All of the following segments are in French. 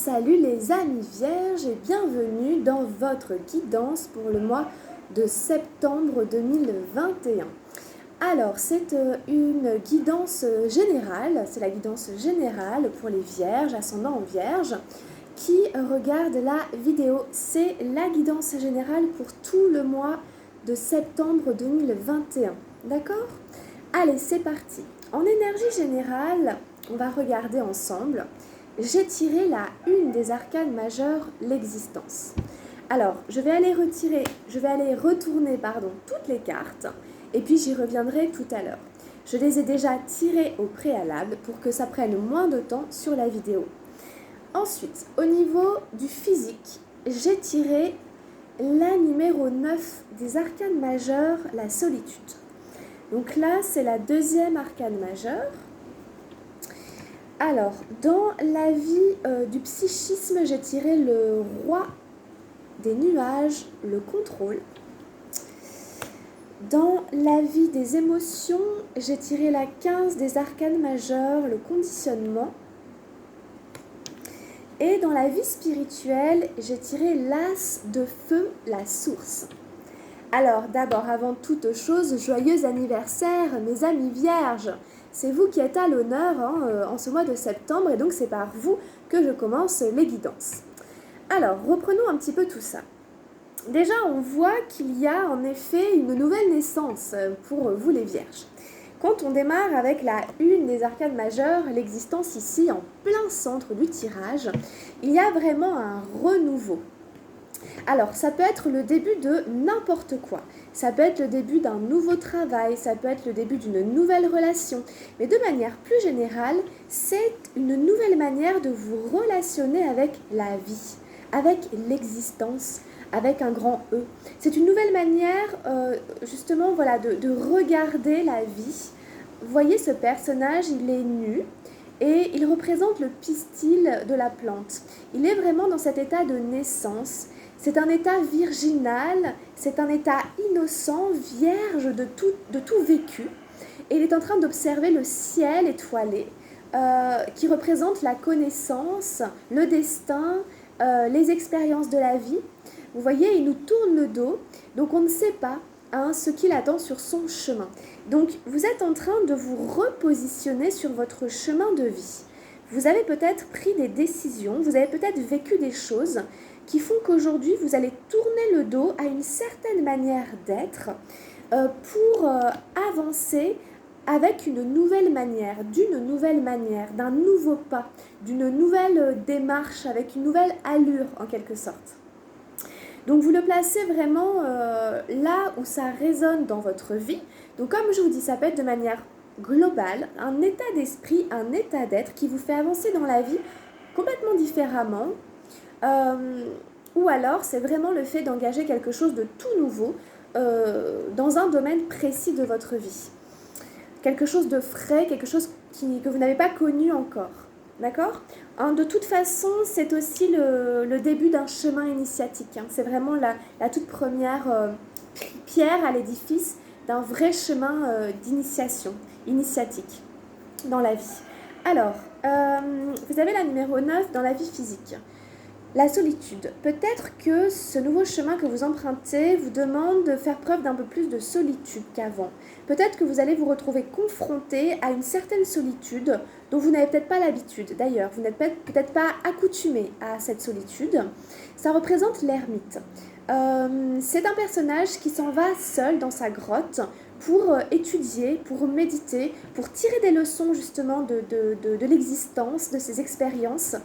Salut les amis vierges et bienvenue dans votre guidance pour le mois de septembre 2021. Alors c'est une guidance générale, c'est la guidance générale pour les vierges, ascendant en vierge, qui regardent la vidéo. C'est la guidance générale pour tout le mois de septembre 2021. D'accord ? Allez, c'est parti. En énergie générale, on va regarder ensemble. J'ai tiré la une des arcanes majeures, l'existence. Alors, je vais aller retourner toutes les cartes et puis j'y reviendrai tout à l'heure. Je les ai déjà tirées au préalable pour que ça prenne moins de temps sur la vidéo. Ensuite, au niveau du physique, j'ai tiré la numéro 9 des arcanes majeures, la solitude. Donc là, c'est la deuxième arcane majeure. Alors, dans la vie du psychisme, j'ai tiré le roi des nuages, le contrôle. Dans la vie des émotions, j'ai tiré la 15 des arcanes majeures, le conditionnement. Et dans la vie spirituelle, j'ai tiré l'as de feu, la source. Alors, d'abord, avant toute chose, joyeux anniversaire, mes amis vierges. C'est vous qui êtes à l'honneur en ce mois de septembre et donc c'est par vous que je commence les guidances. Alors, reprenons un petit peu tout ça. Déjà, on voit qu'il y a en effet une nouvelle naissance pour vous les vierges. Quand on démarre avec la une des arcanes majeures, l'existence ici en plein centre du tirage, il y a vraiment un renouveau. Alors, ça peut être le début de n'importe quoi. Ça peut être le début d'un nouveau travail, ça peut être le début d'une nouvelle relation. Mais de manière plus générale, c'est une nouvelle manière de vous relationner avec la vie, avec l'existence, avec un grand E. C'est une nouvelle manière, de regarder la vie. Vous voyez ce personnage, il est nu. Et il représente le pistil de la plante. Il est vraiment dans cet état de naissance. C'est un état virginal, c'est un état innocent, vierge de tout vécu. Et il est en train d'observer le ciel étoilé qui représente la connaissance, le destin, les expériences de la vie. Vous voyez, il nous tourne le dos, donc on ne sait pas ce qu'il attend sur son chemin. Donc vous êtes en train de vous repositionner sur votre chemin de vie. Vous avez peut-être pris des décisions, vous avez peut-être vécu des choses qui font qu'aujourd'hui vous allez tourner le dos à une certaine manière d'être pour avancer avec une nouvelle manière, d'un nouveau pas, d'une nouvelle démarche, avec une nouvelle allure en quelque sorte. Donc vous le placez vraiment là où ça résonne dans votre vie. Donc comme je vous dis, ça peut être de manière globale, un état d'esprit, un état d'être qui vous fait avancer dans la vie complètement différemment. Ou alors c'est vraiment le fait d'engager quelque chose de tout nouveau dans un domaine précis de votre vie. Quelque chose de frais, quelque chose que vous n'avez pas connu encore. D'accord ? De toute façon, c'est aussi le début d'un chemin initiatique. C'est vraiment la toute première pierre à l'édifice d'un vrai chemin d'initiation, initiatique dans la vie. Alors, vous avez la numéro 9 dans la vie physique. La solitude. Peut-être que ce nouveau chemin que vous empruntez vous demande de faire preuve d'un peu plus de solitude qu'avant. Peut-être que vous allez vous retrouver confronté à une certaine solitude dont vous n'avez peut-être pas l'habitude. D'ailleurs, vous n'êtes peut-être pas accoutumé à cette solitude. Ça représente l'ermite. C'est un personnage qui s'en va seul dans sa grotte pour étudier, pour méditer, pour tirer des leçons justement de l'existence, de ses expériences.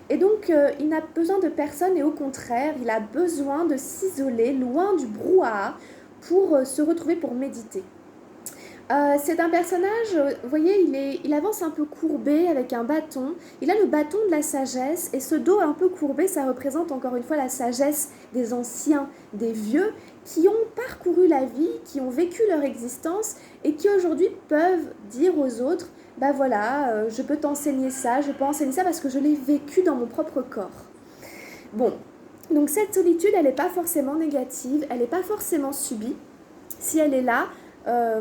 Et donc, il n'a besoin de personne et au contraire, il a besoin de s'isoler loin du brouhaha pour se retrouver pour méditer. C'est un personnage, vous voyez, il avance un peu courbé avec un bâton. Il a le bâton de la sagesse et ce dos un peu courbé, ça représente encore une fois la sagesse des anciens, des vieux, qui ont parcouru la vie, qui ont vécu leur existence et qui aujourd'hui peuvent dire aux autres « bah voilà, je peux t'enseigner ça, je peux enseigner ça parce que je l'ai vécu dans mon propre corps ». Bon, donc cette solitude, elle n'est pas forcément négative, elle n'est pas forcément subie. Si elle est là,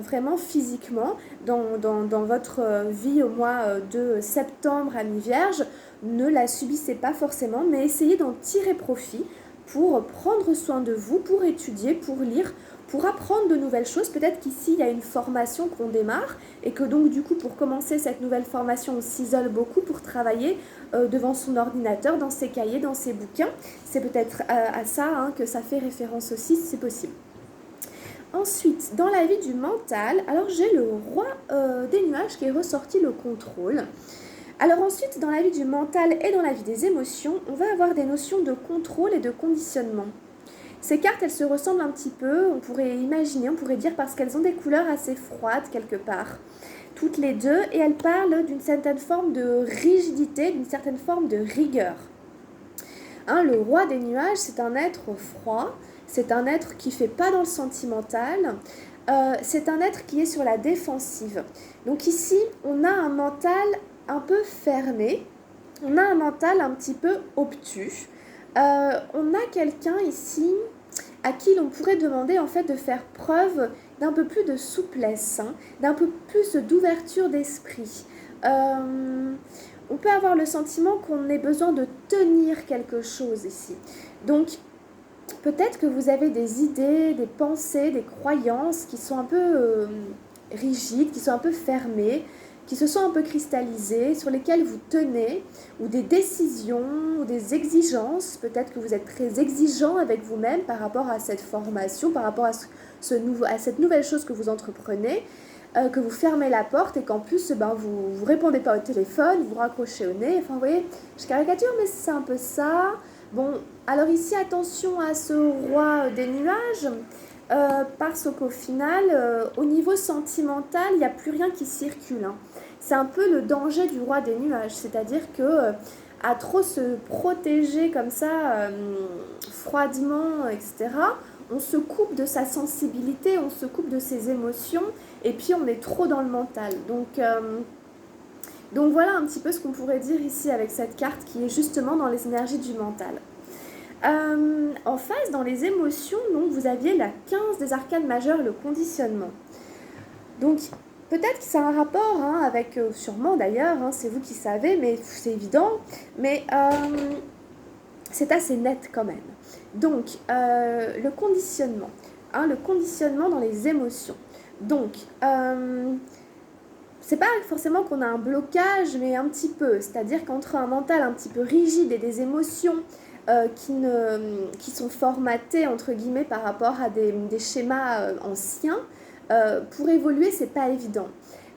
vraiment physiquement dans votre vie au mois de septembre à mi-vierge, ne la subissez pas forcément, mais essayez d'en tirer profit pour prendre soin de vous, pour étudier, pour lire, pour apprendre de nouvelles choses. Peut-être qu'ici, il y a une formation qu'on démarre et que donc du coup, pour commencer cette nouvelle formation, on s'isole beaucoup pour travailler devant son ordinateur, dans ses cahiers, dans ses bouquins. C'est peut-être à ça que ça fait référence aussi, si c'est possible. Ensuite, dans la vie du mental, alors j'ai le roi des nuages qui est ressorti, le contrôle. Alors ensuite, dans la vie du mental et dans la vie des émotions, on va avoir des notions de contrôle et de conditionnement. Ces cartes, elles se ressemblent un petit peu, on pourrait imaginer, on pourrait dire parce qu'elles ont des couleurs assez froides quelque part, toutes les deux, et elles parlent d'une certaine forme de rigidité, d'une certaine forme de rigueur. Le roi des nuages, c'est un être froid, c'est un être qui ne fait pas dans le sentimental, c'est un être qui est sur la défensive. Donc ici, on a un mental un peu fermé, on a un mental un petit peu obtus. On a quelqu'un ici à qui l'on pourrait demander en fait de faire preuve d'un peu plus de souplesse, d'un peu plus d'ouverture d'esprit. On peut avoir le sentiment qu'on ait besoin de tenir quelque chose ici. Donc, peut-être que vous avez des idées, des pensées, des croyances qui sont un peu rigides, qui sont un peu fermées, qui se sont un peu cristallisées, sur lesquelles vous tenez, ou des décisions, ou des exigences. Peut-être que vous êtes très exigeant avec vous-même par rapport à cette formation, par rapport à cette nouvelle chose que vous entreprenez, que vous fermez la porte et qu'en plus, vous ne répondez pas au téléphone, vous raccrochez au nez. Enfin, vous voyez, je caricature, mais c'est un peu ça. Bon, alors ici, attention à ce roi des nuages, parce qu'au final, au niveau sentimental, il n'y a plus rien qui circule. C'est un peu le danger du roi des nuages, c'est-à-dire que à trop se protéger comme ça, froidement, etc., on se coupe de sa sensibilité, on se coupe de ses émotions, et puis on est trop dans le mental. Donc voilà un petit peu ce qu'on pourrait dire ici avec cette carte qui est justement dans les énergies du mental. En face, dans les émotions, donc, vous aviez la 15 des arcanes majeures, le conditionnement. Donc peut-être que ça a un rapport avec, sûrement d'ailleurs, c'est vous qui savez, mais c'est évident, mais c'est assez net quand même. Donc le conditionnement dans les émotions. Donc c'est pas forcément qu'on a un blocage, mais un petit peu, c'est-à-dire qu'entre un mental un petit peu rigide et des émotions qui sont formatées entre guillemets par rapport à des schémas anciens, pour évoluer c'est pas évident.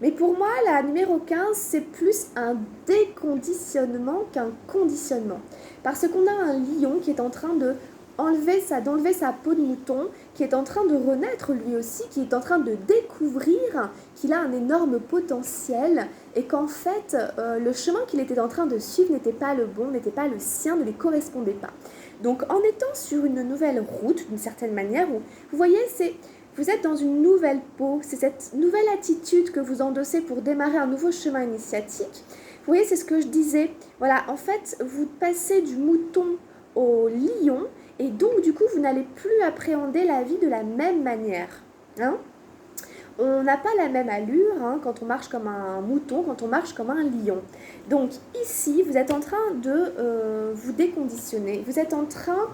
Mais pour moi la numéro 15 c'est plus un déconditionnement qu'un conditionnement, parce qu'on a un lion qui est en train d'enlever sa peau de mouton, qui est en train de renaître lui aussi, qui est en train de découvrir qu'il a un énorme potentiel et qu'en fait, le chemin qu'il était en train de suivre n'était pas le bon, n'était pas le sien, ne lui correspondait pas. Donc en étant sur une nouvelle route, d'une certaine manière, où, vous voyez, vous êtes dans une nouvelle peau, c'est cette nouvelle attitude que vous endossez pour démarrer un nouveau chemin initiatique. Vous voyez, c'est ce que je disais. Voilà, en fait, vous passez du mouton au lion, et donc du coup, vous n'allez plus appréhender la vie de la même manière. On n'a pas la même allure quand on marche comme un mouton, quand on marche comme un lion. Donc ici, vous êtes en train de vous déconditionner. Vous êtes en train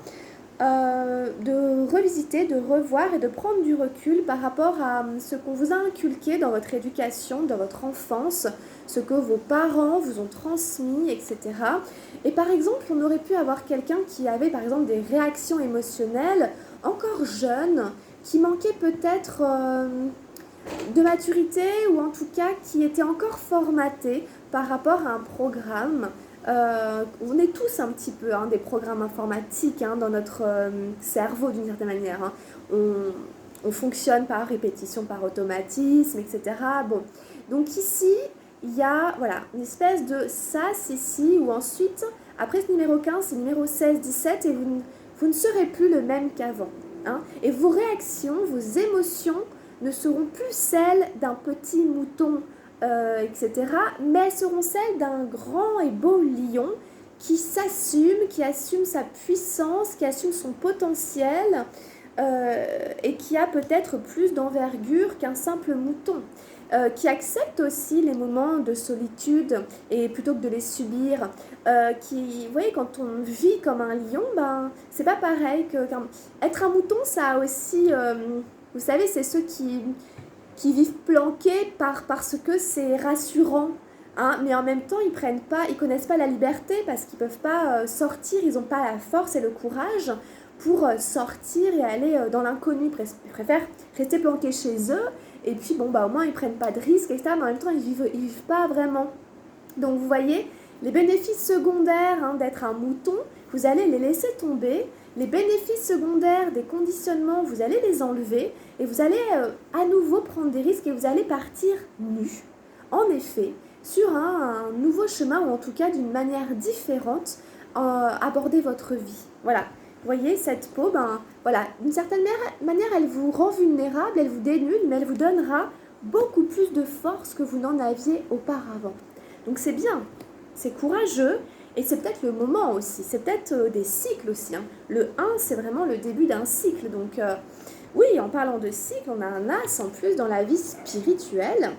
de revisiter, de revoir et de prendre du recul par rapport à ce qu'on vous a inculqué dans votre éducation, dans votre enfance, ce que vos parents vous ont transmis, etc. Et par exemple, on aurait pu avoir quelqu'un qui avait par exemple des réactions émotionnelles encore jeune, qui manquait peut-être de maturité, ou en tout cas qui était encore formaté par rapport à un programme. On est tous un petit peu des programmes informatiques dans notre cerveau d'une certaine manière. On fonctionne par répétition, par automatisme, etc. Bon, donc ici, il y a une espèce de sas ici, où ensuite, après ce numéro 15, c'est numéro 16, 17, et vous ne serez plus le même qu'avant. Et vos réactions, vos émotions ne seront plus celles d'un petit mouton, etc., mais elles seront celles d'un grand et beau lion qui s'assume, qui assume sa puissance, qui assume son potentiel, et qui a peut-être plus d'envergure qu'un simple mouton. qui accepte aussi les moments de solitude et plutôt que de les subir, vous voyez, quand on vit comme un lion, ben, c'est pas pareil être un mouton, ça a aussi, vous savez, c'est ceux qui vivent planqués parce que c'est rassurant. Hein, mais en même temps, ils connaissent pas la liberté parce qu'ils peuvent pas sortir, ils n'ont pas la force et le courage pour sortir et aller dans l'inconnu. Ils préfèrent rester planqués chez eux et puis bon, bah, au moins ils prennent pas de risques, etc. Mais en même temps, ils vivent pas vraiment. Donc vous voyez, les bénéfices secondaires d'être un mouton, vous allez les laisser tomber. Les bénéfices secondaires des conditionnements, vous allez les enlever et vous allez à nouveau prendre des risques et vous allez partir nu. En effet, sur un nouveau chemin ou en tout cas d'une manière différente, aborder votre vie. Voilà. Vous voyez, cette peau, voilà, d'une certaine manière, elle vous rend vulnérable, elle vous dénude, mais elle vous donnera beaucoup plus de force que vous n'en aviez auparavant. Donc c'est bien, c'est courageux et c'est peut-être le moment aussi, c'est peut-être des cycles aussi. Hein. Le 1, c'est vraiment le début d'un cycle. Donc oui, en parlant de cycle, on a un as en plus dans la vie spirituelle.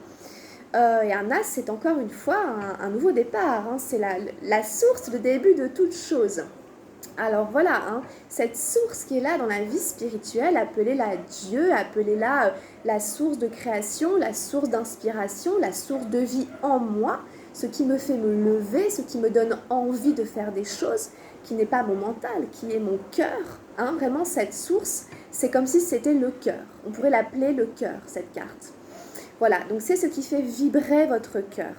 Et un as, c'est encore une fois un nouveau départ. Hein. C'est la source, le début de toute chose. Alors voilà, cette source qui est là dans la vie spirituelle, appelez-la Dieu, appelez-la la source de création, la source d'inspiration, la source de vie en moi, ce qui me fait me lever, ce qui me donne envie de faire des choses, qui n'est pas mon mental, qui est mon cœur. Vraiment, cette source, c'est comme si c'était le cœur. On pourrait l'appeler le cœur, cette carte. Voilà, donc c'est ce qui fait vibrer votre cœur.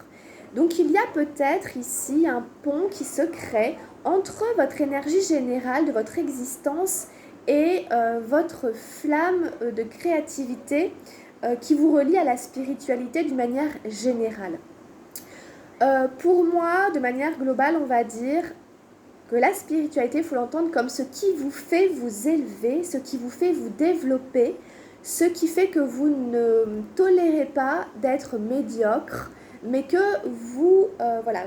Donc il y a peut-être ici un pont qui se crée entre votre énergie générale de votre existence et votre flamme de créativité qui vous relie à la spiritualité d'une manière générale. Pour moi, de manière globale, on va dire que la spiritualité, il faut l'entendre comme ce qui vous fait vous élever, ce qui vous fait vous développer, ce qui fait que vous ne tolérez pas d'être médiocre, mais que vous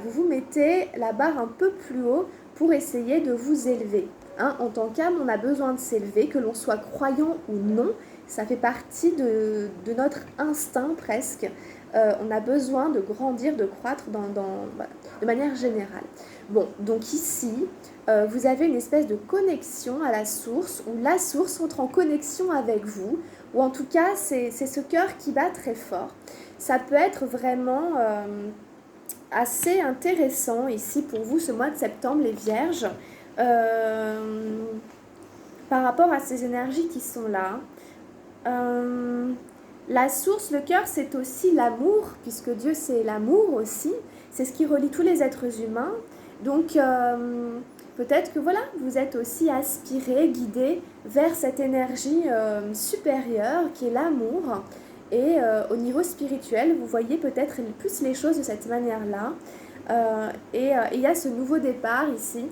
vous mettez la barre un peu plus haut pour essayer de vous élever. En tant qu'âme, on a besoin de s'élever, que l'on soit croyant ou non, ça fait partie de notre instinct presque. On a besoin de grandir, de croître de manière générale. Bon, donc ici, vous avez une espèce de connexion à la source, où la source entre en connexion avec vous, ou en tout cas, c'est ce cœur qui bat très fort. Ça peut être vraiment assez intéressant ici pour vous ce mois de septembre, les Vierges, par rapport à ces énergies qui sont là. La source, le cœur, c'est aussi l'amour, puisque Dieu, c'est l'amour aussi. C'est ce qui relie tous les êtres humains. Donc, peut-être que voilà, vous êtes aussi aspiré, guidé vers cette énergie supérieure qui est l'amour. Et au niveau spirituel, vous voyez peut-être plus les choses de cette manière-là. Et il y a ce nouveau départ ici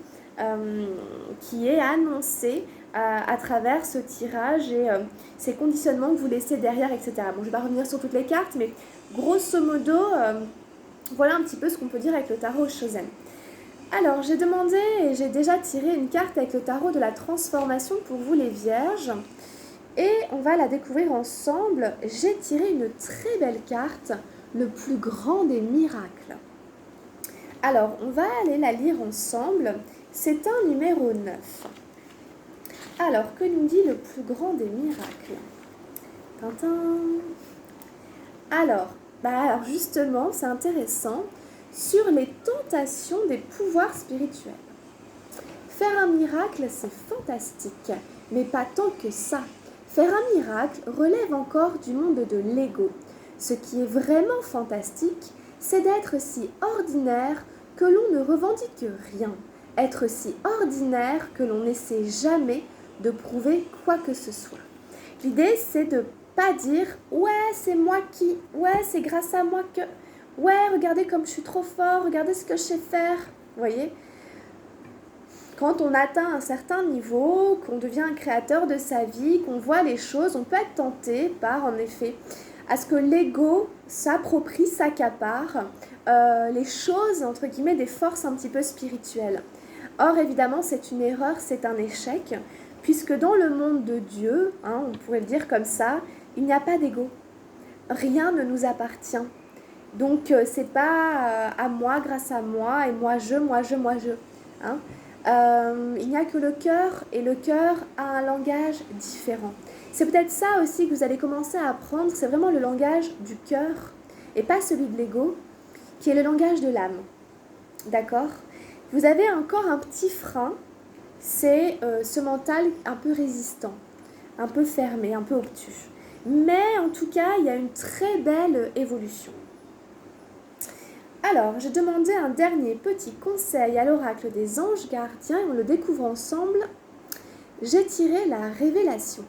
qui est annoncé à travers ce tirage et ces conditionnements que vous laissez derrière, etc. Bon, je ne vais pas revenir sur toutes les cartes, mais grosso modo, voilà un petit peu ce qu'on peut dire avec le tarot Shozen. Alors, j'ai demandé et j'ai déjà tiré une carte avec le tarot de la transformation pour vous les Vierges. Et on va la découvrir ensemble. J'ai tiré une très belle carte, le plus grand des miracles. Alors, on va aller la lire ensemble. C'est un numéro 9. Alors, que nous dit le plus grand des miracles? Tintin. Alors justement, c'est intéressant, sur les tentations des pouvoirs spirituels. Faire un miracle, c'est fantastique, mais pas tant que ça. Faire un miracle relève encore du monde de l'ego. Ce qui est vraiment fantastique, c'est d'être si ordinaire que l'on ne revendique rien. Être si ordinaire que l'on n'essaie jamais de prouver quoi que ce soit. L'idée, c'est de pas dire « ouais, c'est moi qui... ouais, c'est grâce à moi que... ouais, regardez comme je suis trop fort, regardez ce que je sais faire. » Vous voyez ? Quand on atteint un certain niveau, qu'on devient un créateur de sa vie, qu'on voit les choses, on peut être tenté par, en effet, à ce que l'ego s'approprie, s'accapare les choses, entre guillemets, des forces un petit peu spirituelles. Or, évidemment, c'est une erreur, c'est un échec, puisque dans le monde de Dieu, on pourrait le dire comme ça, il n'y a pas d'ego. rien ne nous appartient. Donc, c'est pas à moi, grâce à moi, et moi je, moi je, moi je. Hein. Il n'y a que le cœur, et le cœur a un langage différent. C'est peut-être ça aussi que vous allez commencer à apprendre, c'est vraiment le langage du cœur, et pas celui de l'ego, qui est le langage de l'âme. D'accord? Vous avez encore un petit frein, c'est ce mental un peu résistant, un peu fermé, un peu obtus. Mais en tout cas, il y a une très belle évolution. Alors, j'ai demandé un dernier petit conseil à l'oracle des anges gardiens et on le découvre ensemble. J'ai tiré la révélation.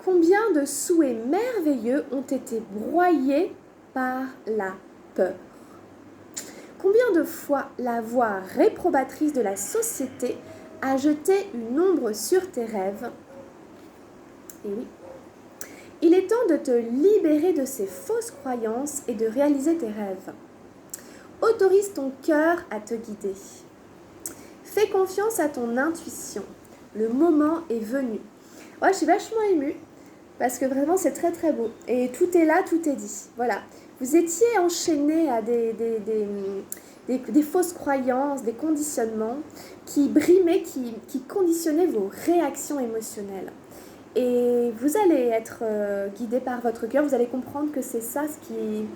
Combien de souhaits merveilleux ont été broyés par la peur? Combien de fois la voix réprobatrice de la société a jeté une ombre sur tes rêves? Et oui. Il est temps de te libérer de ces fausses croyances et de réaliser tes rêves. Autorise ton cœur à te guider. Fais confiance à ton intuition. Le moment est venu. Ouais, je suis vachement émue parce que vraiment c'est très très beau. Et tout est là, tout est dit. Voilà. Vous étiez enchaînés à des fausses croyances, des conditionnements qui brimaient, qui conditionnaient vos réactions émotionnelles. Et vous allez être guidé par votre cœur, vous allez comprendre que c'est ça ce qui...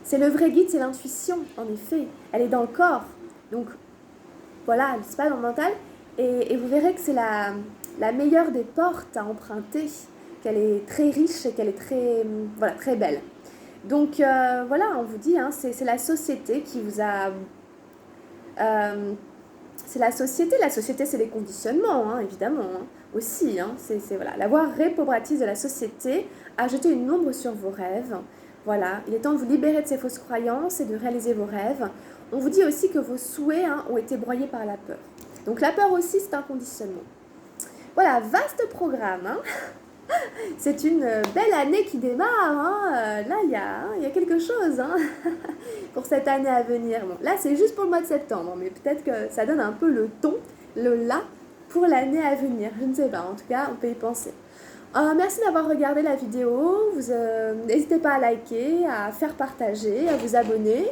C'est le vrai guide, c'est l'intuition, en effet. Elle est dans le corps. Donc, voilà, c'est pas dans le mental. Et vous verrez que c'est la meilleure des portes à emprunter, qu'elle est très riche et qu'elle est très, voilà, très belle. Donc, voilà, on vous dit, hein, c'est la société qui vous a... c'est la société c'est les conditionnements, hein, évidemment, hein, aussi. Hein, c'est voilà, la voix réprobatrice de la société a jeté une ombre sur vos rêves. Voilà, il est temps de vous libérer de ces fausses croyances et de réaliser vos rêves. On vous dit aussi que vos souhaits ont été broyés par la peur. Donc la peur aussi, c'est un conditionnement. Voilà, vaste programme. Hein. C'est une belle année qui démarre. Hein. Là, il y a quelque chose hein, pour cette année à venir. Bon, là, c'est juste pour le mois de septembre, mais peut-être que ça donne un peu le ton, le là, pour l'année à venir. Je ne sais pas, en tout cas, on peut y penser. Merci d'avoir regardé la vidéo. N'hésitez pas à liker, à faire partager, à vous abonner.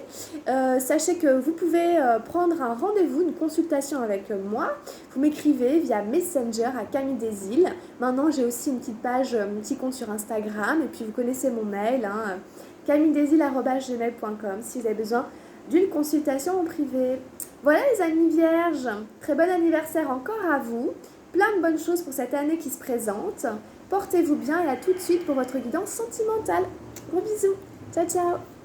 Sachez que vous pouvez prendre un rendez-vous, une consultation avec moi. Vous m'écrivez via Messenger à Camille des Îles. Maintenant, j'ai aussi une petite page, un petit compte sur Instagram. Et puis, vous connaissez mon mail, hein, camilledesil@gmail.com si vous avez besoin d'une consultation en privé. Voilà les amis vierges. Très bon anniversaire encore à vous. Plein de bonnes choses pour cette année qui se présente. Portez-vous bien et à tout de suite pour votre guidance sentimentale. Gros bisous. Ciao, ciao.